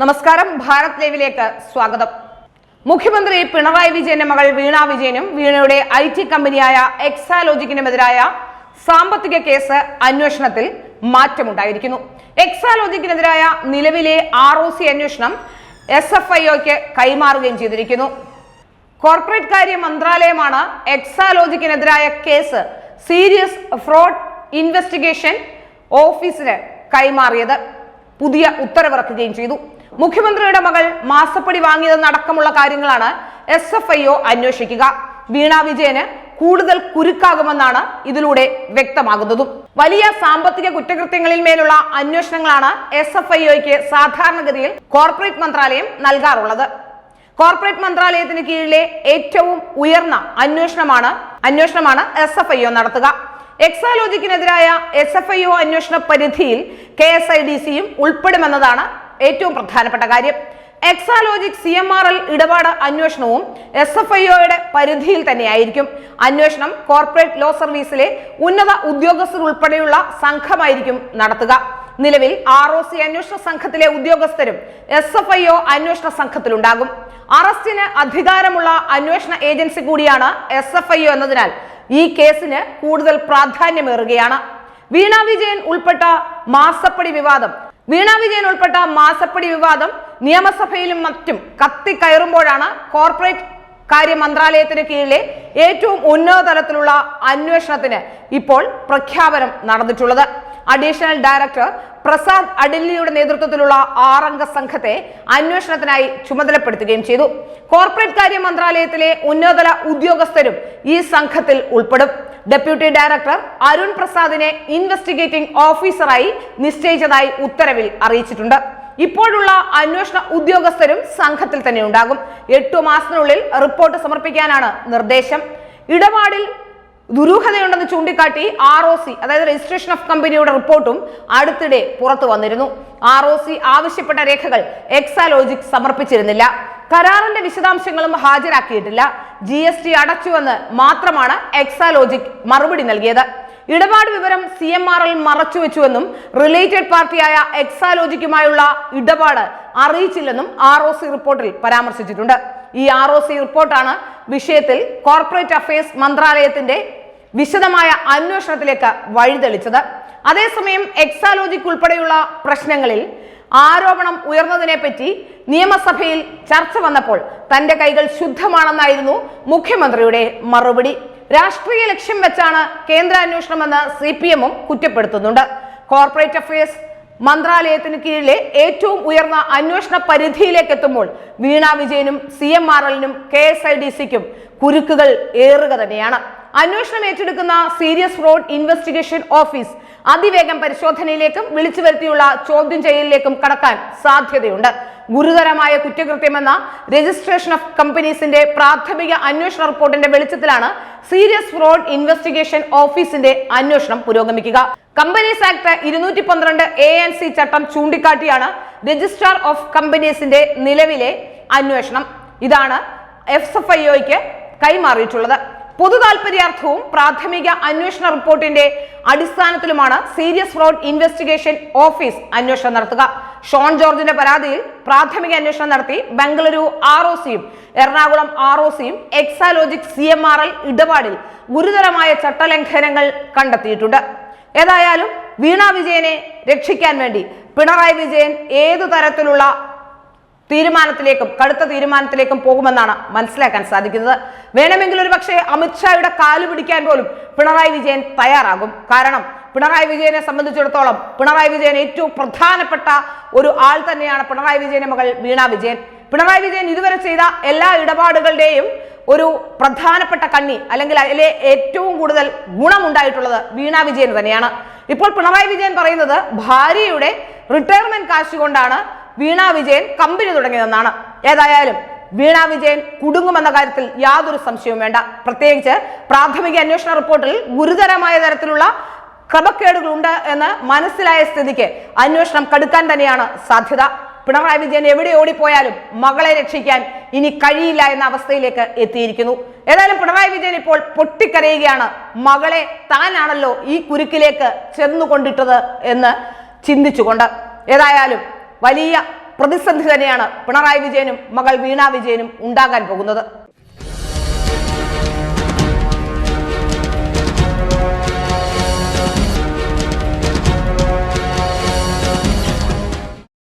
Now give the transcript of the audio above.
നമസ്കാരം, ഭാരത് ലൈവിലേക്ക് സ്വാഗതം. മുഖ്യമന്ത്രി പിണറായി വിജയന്റെ മകൾ വീണ വിജയനും വീണയുടെ IT കമ്പനിയായ എക്സാലോജിക്കിനുമെതിരായ സാമ്പത്തിക കേസ് അന്വേഷണത്തിൽ മാറ്റമുണ്ടായിരിക്കുന്നു. എക്സാലോജിക്കിനെതിരായ നിലവിലെ ROC അന്വേഷണം SFIOയ്ക്ക് കൈമാറുകയും ചെയ്തിരിക്കുന്നു. കോർപ്പറേറ്റ് കാര്യ മന്ത്രാലയമാണ് എക്സാലോജിക്കിനെതിരായ കേസ് സീരിയസ് ഫ്രോഡ് ഇൻവെസ്റ്റിഗേഷൻ ഓഫീസിന് കൈമാറിയത്. പുതിയ ഉത്തരവിറക്കുകയും ചെയ്തു. മുഖ്യമന്ത്രിയുടെ മകൾ മാസപ്പടി വാങ്ങിയതെന്നടക്കമുള്ള കാര്യങ്ങളാണ് SFIO അന്വേഷിക്കുക. വീണ വിജയന് കൂടുതൽ കുരുക്കാകുമെന്നാണ് ഇതിലൂടെ വ്യക്തമാകുന്നതും. വലിയ സാമ്പത്തിക കുറ്റകൃത്യങ്ങളിൽ മേലുള്ള അന്വേഷണങ്ങളാണ് SFIOയ്ക്ക് സാധാരണഗതിയിൽ കോർപ്പറേറ്റ് മന്ത്രാലയം നൽകാറുള്ളത്. കോർപ്പറേറ്റ് മന്ത്രാലയത്തിന് കീഴിലെ ഏറ്റവും ഉയർന്ന അന്വേഷണമാണ് SFIO നടത്തുക. എക്സാലോജിക്കിനെതിരായ SFIO അന്വേഷണ പരിധിയിൽ KSIDCയും ഉൾപ്പെടുമെന്നതാണ് ഏറ്റവും പ്രധാനപ്പെട്ട കാര്യം. എക്സാലോജിക് CMRL ഇടപാട് അന്വേഷണവും SFIOയുടെ പരിധിയിൽ തന്നെയായിരിക്കും. അന്വേഷണം കോർപ്പറേറ്റ് ലോ സർവീസിലെ ഉന്നത ഉദ്യോഗസ്ഥർ ഉൾപ്പെടെയുള്ള സംഘമായിരിക്കും നടത്തുക. നിലവിൽ ROC അന്വേഷണ സംഘത്തിലെ ഉദ്യോഗസ്ഥരും SFIO അന്വേഷണ സംഘത്തിലുണ്ടാകും. അറസ്റ്റിന് അധികാരമുള്ള അന്വേഷണ ഏജൻസി കൂടിയാണ് SFIO എന്നതിനാൽ ഈ കേസിന് കൂടുതൽ പ്രാധാന്യമേറുകയാണ്. വീണ വിജയൻ ഉൾപ്പെട്ട മാസപ്പടി വിവാദം നിയമസഭയിലും മറ്റും കത്തിക്കയറുമ്പോഴാണ് കോർപ്പറേറ്റ് കാര്യ മന്ത്രാലയത്തിന് കീഴിലെ ഏറ്റവും ഉന്നത തലത്തിലുള്ള അന്വേഷണത്തിന് ഇപ്പോൾ പ്രഖ്യാപനം നടന്നിട്ടുള്ളത്. അഡീഷണൽ ഡയറക്ടർ പ്രസാദ് അഡില്ലിയുടെ നേതൃത്വത്തിലുള്ള 6 അംഗ സംഘത്തെ അന്വേഷണത്തിനായി ചുമതലപ്പെടുത്തുകയും ചെയ്തു. കോർപ്പറേറ്റ് കാര്യ മന്ത്രാലയത്തിലെ ഉന്നതതല ഉദ്യോഗസ്ഥരും ഈ സംഘത്തിൽ ഉൾപ്പെടും. ഡെപ്യൂട്ടി ഡയറക്ടർ അരുൺ പ്രസാദിനെ ഇൻവെസ്റ്റിഗേറ്റിംഗ് ഓഫീസറായി നിശ്ചയിച്ചതായി ഉത്തരവിൽ അറിയിച്ചിട്ടുണ്ട്. ഇപ്പോഴുള്ള അന്വേഷണ ഉദ്യോഗസ്ഥരും സംഘത്തിൽ തന്നെ ഉണ്ടാകും. 8 മാസത്തിനുള്ളിൽ റിപ്പോർട്ട് സമർപ്പിക്കാനാണ് നിർദ്ദേശം. ഇടപാടിൽ ദുരൂഹതയുണ്ടെന്ന് ചൂണ്ടിക്കാട്ടി ROC അതായത് രജിസ്ട്രേഷൻ ഓഫ് കമ്പനിയുടെ റിപ്പോർട്ടും അടുത്തിടെ പുറത്തു വന്നിരുന്നു. ROC ആവശ്യപ്പെട്ട രേഖകൾ എക്സാലോജിക് സമർപ്പിച്ചിരുന്നില്ല. കരാറിന്റെ വിശദാംശങ്ങളും ഹാജരാക്കിയിട്ടില്ല. GST അടച്ചുവെന്ന് മാത്രമാണ് എക്സാലോജിക് മറുപടി നൽകിയത്. ഇടപാട് വിവരം CMRL മറച്ചുവെച്ചുവെന്നും റിലേറ്റഡ് പാർട്ടിയായ എക്സാലോജിക്കുമായുള്ള ഇടപാട് അറിയിച്ചില്ലെന്നും ROC റിപ്പോർട്ടിൽ പരാമർശിച്ചിട്ടുണ്ട്. ഈ ROC റിപ്പോർട്ടാണ് വിഷയത്തിൽ കോർപ്പറേറ്റ് അഫയേഴ്സ് മന്ത്രാലയത്തിന്റെ വിശദമായ അന്വേഷണത്തിലേക്ക് വഴിതെളിച്ചത്. അതേസമയം എക്സാലോജിക് ഉൾപ്പെടെയുള്ള പ്രശ്നങ്ങളിൽ ആരോപണം ഉയർന്നതിനെ പറ്റി നിയമസഭയിൽ ചർച്ച വന്നപ്പോൾ തന്റെ കൈകൾ ശുദ്ധമാണെന്നായിരുന്നു മുഖ്യമന്ത്രിയുടെ മറുപടി. രാഷ്ട്രീയ ലക്ഷ്യം വെച്ചാണ് കേന്ദ്ര അന്വേഷണമെന്ന് CPM-ഉം കുറ്റപ്പെടുത്തുന്നുണ്ട്. കോർപ്പറേറ്റ് അഫയേഴ്സ് മന്ത്രാലയത്തിന് കീഴിലെ ഏറ്റവും ഉയർന്ന അന്വേഷണ പരിധിയിലേക്ക് എത്തുമ്പോൾ വീണ വിജയനും CMRL-നും KSIDCയ്ക്കും കുരുക്കുകൾ ഏറുക തന്നെയാണ്. അന്വേഷണം ഏറ്റെടുക്കുന്ന സീരിയസ് ഫ്രോഡ് ഇൻവെസ്റ്റിഗേഷൻ ഓഫീസ് അതിവേഗം പരിശോധനയിലേക്കും വിളിച്ചു വരുത്തിയുള്ള ചോദ്യം ചെയ്യലിലേക്കും കടക്കാൻ സാധ്യതയുണ്ട്. ഗുരുതരമായ കുറ്റകൃത്യമെന്ന രജിസ്ട്രേഷൻ ഓഫ് കമ്പനീസിന്റെ പ്രാഥമിക അന്വേഷണ റിപ്പോർട്ടിന്റെ വെളിച്ചത്തിലാണ് സീരിയസ് ഫ്രോഡ് ഇൻവെസ്റ്റിഗേഷൻ ഓഫീസിന്റെ അന്വേഷണം പുരോഗമിക്കുക. കമ്പനീസ് ആക്ട് 212 ANC ചട്ടം ചൂണ്ടിക്കാട്ടിയാണ് രജിസ്ട്രാർ ഓഫ് കമ്പനീസിന്റെ നിലവിലെ അന്വേഷണം. ഇതാണ് SFIOയ്ക്ക് കൈമാറിയിട്ടുള്ളത്. പൊതു താൽപര്യാർത്ഥവും പ്രാഥമിക അന്വേഷണ റിപ്പോർട്ടിന്റെ അടിസ്ഥാനത്തിലുമാണ് സീരിയസ് ഫ്രോഡ് ഇൻവെസ്റ്റിഗേഷൻ ഓഫീസ് അന്വേഷണം നടത്തുക. ഷോൺ ജോർജിന്റെ പരാതിയിൽ പ്രാഥമിക അന്വേഷണം നടത്തി ബംഗളൂരു ROCയും എറണാകുളം ROCയും എക്സാലോജിക് CMRL ഇടപാടിൽ ഗുരുതരമായ ചട്ടലംഘനങ്ങൾ കണ്ടെത്തിയിട്ടുണ്ട്. ഏതായാലും വീണ വിജയനെ രക്ഷിക്കാൻ വേണ്ടി പിണറായി വിജയൻ ഏതു തരത്തിലുള്ള കടുത്ത തീരുമാനത്തിലേക്കും പോകുമെന്നാണ് മനസ്സിലാക്കാൻ സാധിക്കുന്നത്. വേണമെങ്കിൽ ഒരു പക്ഷേ അമിത്ഷായുടെ കാല് പിടിക്കാൻ പോലും പിണറായി വിജയൻ തയ്യാറാകും. കാരണം പിണറായി വിജയനെ സംബന്ധിച്ചിടത്തോളം പിണറായി വിജയൻ ഏറ്റവും പ്രധാനപ്പെട്ട ഒരു ആൾ തന്നെയാണ് പിണറായി വിജയന്റെ മകൾ വീണ വിജയൻ. പിണറായി വിജയൻ ഇതുവരെ ചെയ്ത എല്ലാ ഇടപാടുകളുടെയും ഒരു പ്രധാനപ്പെട്ട കണ്ണി അല്ലെങ്കിൽ അതിലെ ഏറ്റവും കൂടുതൽ ഗുണമുണ്ടായിട്ടുള്ളത് വീണ വിജയൻ തന്നെയാണ്. ഇപ്പോൾ പിണറായി വിജയൻ പറയുന്നത് ഭാര്യയുടെ റിട്ടയർമെന്റ് കാശ് കൊണ്ടാണ് വീണ വിജയൻ കമ്പനി തുടങ്ങിയതെന്നാണ്. ഏതായാലും വീണ വിജയൻ കുടുങ്ങുമെന്ന കാര്യത്തിൽ യാതൊരു സംശയവും വേണ്ട. പ്രത്യേകിച്ച് പ്രാഥമിക അന്വേഷണ റിപ്പോർട്ടിൽ ഗുരുതരമായ തരത്തിലുള്ള ക്രമക്കേടുകൾ ഉണ്ട് എന്ന് മനസ്സിലായ സ്ഥിതിക്ക് അന്വേഷണം കടുക്കാൻ തന്നെയാണ് സാധ്യത. പിണറായി വിജയൻ എവിടെ ഓടിപ്പോയാലും മകളെ രക്ഷിക്കാൻ ഇനി കഴിയില്ല എന്ന അവസ്ഥയിലേക്ക് എത്തിയിരിക്കുന്നു. ഏതായാലും പിണറായി വിജയൻ ഇപ്പോൾ പൊട്ടിക്കരയുകയാണ്. മകളെ താനാണല്ലോ ഈ കുരുക്കിലേക്ക് ചെന്നുകൊണ്ടിട്ടത് എന്ന് ചിന്തിച്ചുകൊണ്ട്. ഏതായാലും വലിയ പ്രതിസന്ധി തന്നെയാണ് പിണറായി വിജയനും മകൾ വീണ വിജയനും ഉണ്ടാകാൻ പോകുന്നത്.